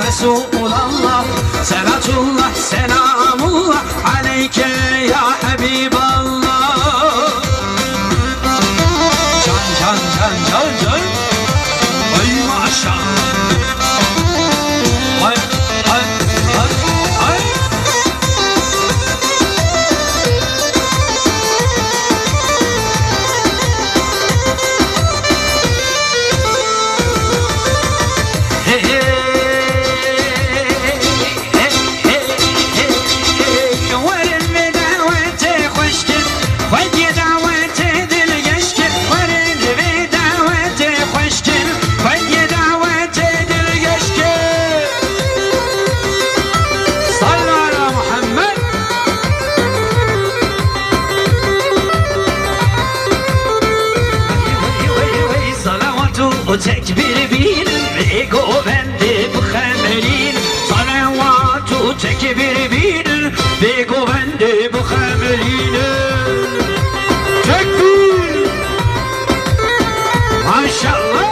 Resulallah. Selatullah selamullah aleyke ya Habiballah. Can can can can can. Ay maşallah. Ay ay ay ay. Hey hey. Tekbir bir ve govendi bu hamelin. Salavatu tekbir bir ve govendi bu hamelin. Tekbir. Maşallah.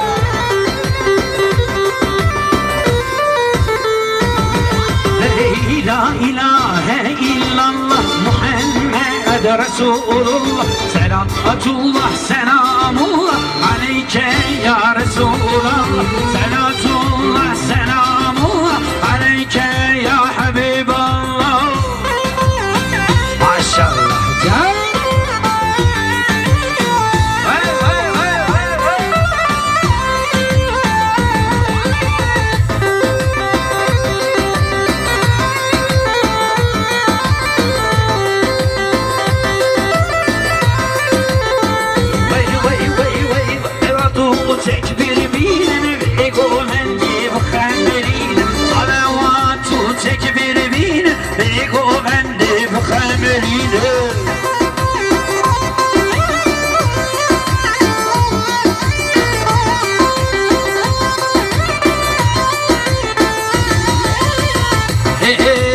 La ilahe illallah Muhammed Resulullah. Selatullah selamullah aleyke ya Resulallah. Selatullah selamullah aleyke ya Habiballah. Maşallah can. Vay vay vay vay vay. Tekbir bin ve govendi bu hamelin. Salavatu tekbir bin ve govendi bu hamelin. Hey hey.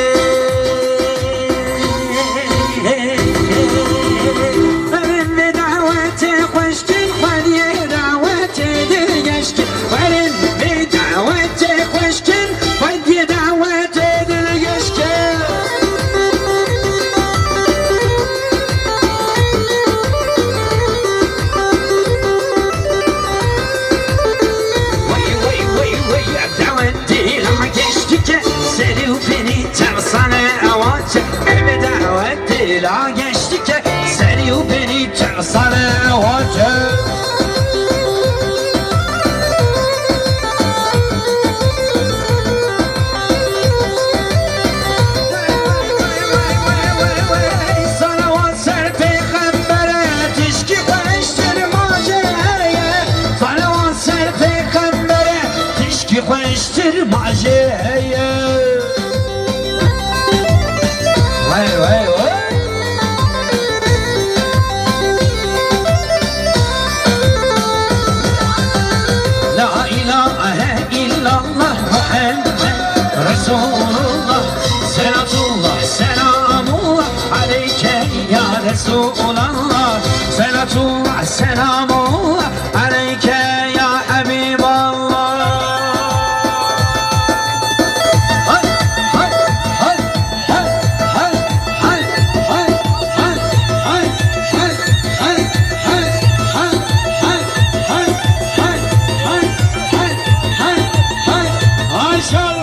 La geçtik seni beni tersane hoca. Salavat ser peygambere tişki koştur maceye. Salavat ser peygambere tişki koştur maceye. Vay vay vay. La ilahe illallah Muhammed Resulullah. Selatullah selamullah aleyke ya Resulallah. Selatullah selamullah aleyke ya Habiballah. Hay hay hay hay hay hay hay hay hay hay hay hay hay hay. Maşallah.